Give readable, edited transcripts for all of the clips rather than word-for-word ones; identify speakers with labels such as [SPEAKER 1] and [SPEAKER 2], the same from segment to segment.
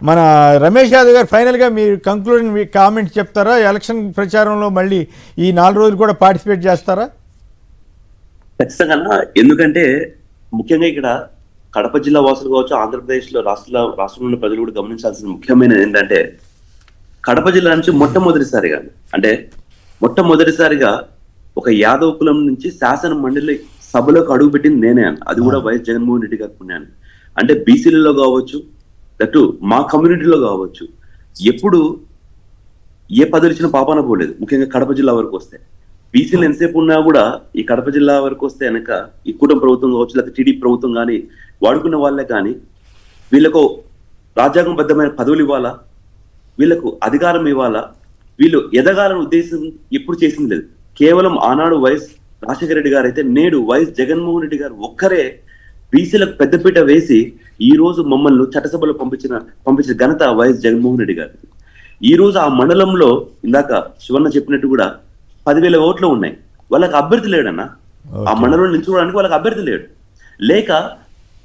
[SPEAKER 1] మన రమేష్ యాదవ్ గారు ఫైనల్గా మీరు కంక్లూజన్ మీ కామెంట్స్ చెప్తారా? ఎలక్షన్ ప్రచారంలో మళ్ళీ ఈ 4 రోజులు కూడా పార్టిసిపేట్ చేస్తారా?
[SPEAKER 2] ఖచ్చితంగా. ఎందుకంటే ముఖ్యంగా ఇక్కడ కడప జిల్లా వాసులు కావచ్చు, ఆంధ్రప్రదేశ్లో రాష్ట్రంలో ప్రజలు కూడా గమనించాల్సిన ముఖ్యమైనది ఏంటంటే, కడప జిల్లా నుంచి మొట్టమొదటిసారిగా ఒక యాదవ్ కులం నుంచి శాసన మండలి సభలోకి అడుగుపెట్టింది నేనే అని. అది కూడా వైఎస్ జగన్మోహన్ రెడ్డి గారు పుణ్యాన్ని. అంటే బీసీలలో కావచ్చు, దట్టు మా కమ్యూనిటీలో కావచ్చు, ఎప్పుడు ఏ పదవి ఇచ్చిన పాపాన పోలేదు. ముఖ్యంగా కడప జిల్లా వరకు వస్తే బీసీలు ఎంతసేపు ఉన్నా కూడా ఈ కడప జిల్లా వరకు వస్తే కనుక ఈ కూటమి ప్రభుత్వం కావచ్చు, లేకపోతే టీడీపీ ప్రభుత్వం కానీ వాడుకున్న వాళ్ళే కానీ వీళ్ళకు రాజ్యాంగబద్ధమైన పదవులు ఇవ్వాలా, వీళ్ళకు అధికారం ఇవ్వాలా, వీళ్ళు ఎదగాలని ఉద్దేశం ఎప్పుడు చేసింది లేదు. కేవలం ఆనాడు వైఎస్ రాజశేఖర రెడ్డి గారు అయితే, నేడు వైఎస్ జగన్మోహన్ రెడ్డి గారు ఒక్కరే బీసీలకు పెద్దపీట వేసి ఈ రోజు మమ్మల్ని చట్టసభలో పంపించిన ఘనత వైఎస్ జగన్మోహన్ రెడ్డి గారు. ఈ రోజు ఆ మండలంలో ఇందాక శివన్న చెప్పినట్టు కూడా 10,000 ఓట్లు ఉన్నాయి. వాళ్ళకి అభ్యర్థి లేడన్నా. ఆ మండలంలో నిల్చుకోవడానికి వాళ్ళకి అభ్యర్థి లేడు. లేక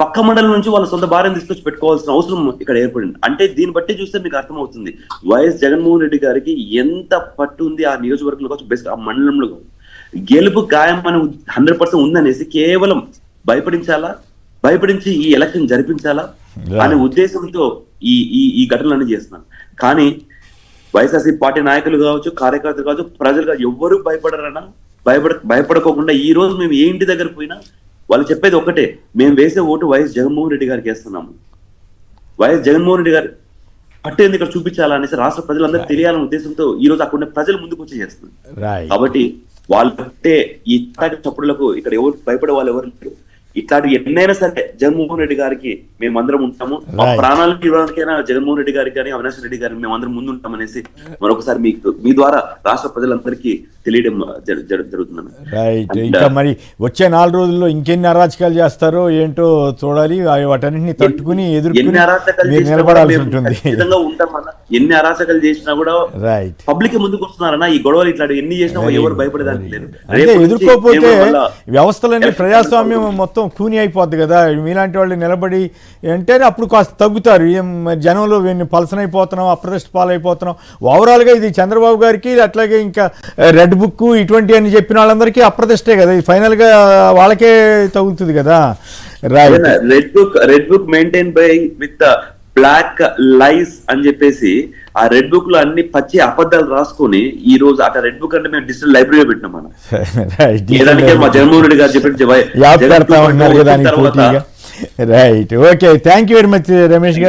[SPEAKER 2] పక్క మండలం నుంచి వాళ్ళ సొంత భార్యను తీసుకొచ్చి పెట్టుకోవాల్సిన అవసరం ఇక్కడ ఏర్పడింది. అంటే దీన్ని బట్టి చూస్తే మీకు అర్థమవుతుంది వైఎస్ జగన్మోహన్ రెడ్డి గారికి ఎంత పట్టు ఉంది ఆ నియోజకవర్గంలో కావచ్చు, బెస్ట్ ఆ మండలంలో గెలుపు ఖాయం అని 100% ఉందనేసి కేవలం భయపడించి ఈ ఎలక్షన్ జరిపించాలా అనే ఉద్దేశంతో ఈ ఘటనలన్నీ చేస్తున్నాను. కానీ వైఎస్ఆర్సీపీ పార్టీ నాయకులు కావచ్చు, కార్యకర్తలు కావచ్చు, ప్రజలు కావచ్చు, ఎవ్వరూ భయపడరన్నా. భయపడకోకుండా ఈ రోజు మేము ఏ ఇంటి దగ్గర పోయినా వాళ్ళు చెప్పేది ఒకటే, మేము వేసే ఓటు వైఎస్ జగన్మోహన్ రెడ్డి గారికి వేస్తున్నాము. వైఎస్ జగన్మోహన్ రెడ్డి గారు పట్టేందుకు ఇక్కడ చూపించాలనేసి రాష్ట్ర ప్రజలందరూ తెలియాలనే ఉద్దేశంతో ఈ రోజు అక్కడ ప్రజలు ముందుకు వచ్చి చేస్తున్నారు. కాబట్టి వాళ్ళు పట్టే ఈ చప్పుడులకు ఇక్కడ ఎవరు భయపడే వాళ్ళు ఎవరు లేరు. ఇట్లాంటి ఎన్నైనా సరే జగన్మోహన్ రెడ్డి గారికి మేమందరం ఉంటాము. మా ప్రాణాలను ఇవ్వడానికైనా జగన్మోహన్ రెడ్డి గారికి కానీ అవినాష్ రెడ్డి గారికి మేమందరం ముందు ఉంటామనేసి మరొకసారి మీ ద్వారా రాష్ట్ర ప్రజలందరికీ తెలియడం జరుగుతున్నాను.
[SPEAKER 1] రైట్. ఇంకా మరి వచ్చే 4 రోజుల్లో ఇంకెన్ని అరాచకాలు చేస్తారో ఏంటో చూడాలి. వాటన్నింటినీ తట్టుకుని
[SPEAKER 2] ఎన్ని అరాచకాలు ఎన్ని అరాచకాలు చేసినా కూడా
[SPEAKER 1] రైట్
[SPEAKER 2] పబ్లిక్ ముందుకు వస్తున్నారన్నా. ఈ గొడవలు ఇట్లా ఎన్ని చేసినా ఎవరు భయపడేదానికి లేదు.
[SPEAKER 1] ఎదుర్కోపోతే వ్యవస్థలన్నీ ప్రజాస్వామ్యం మొత్తం కూని అయిపోద్ది కదా. మీలాంటి వాళ్ళు నిలబడి అంటే అప్పుడు కాస్త తగ్గుతారు. జనంలో పలసనైపోతున్నాం, అప్రదిష్ట పాలైపోతున్నాం. ఓవరాల్గా ఇది చంద్రబాబు గారికి అట్లాగే ఇంకా రెడ్ బుక్ ఇటువంటి అని చెప్పిన వాళ్ళందరికీ అప్రదిష్టే కదా. ఇది ఫైనల్గా వాళ్ళకే తగులుతుంది కదా.
[SPEAKER 2] Red book maintain by with black lies అని చెప్పేసి ఆ రెడ్ బుక్ లో అన్ని పచ్చి అబద్ధాలు రాసుకొని ఈ రోజు అక్కడ రెడ్ బుక్ అంటే మేము డిజిటల్ లైబ్రరీలో పెట్టినాం. మనం మా జగన్మోహన్ రెడ్డి గారు చెప్పిన
[SPEAKER 1] right. Okay, thank you very much Ramesh గారు.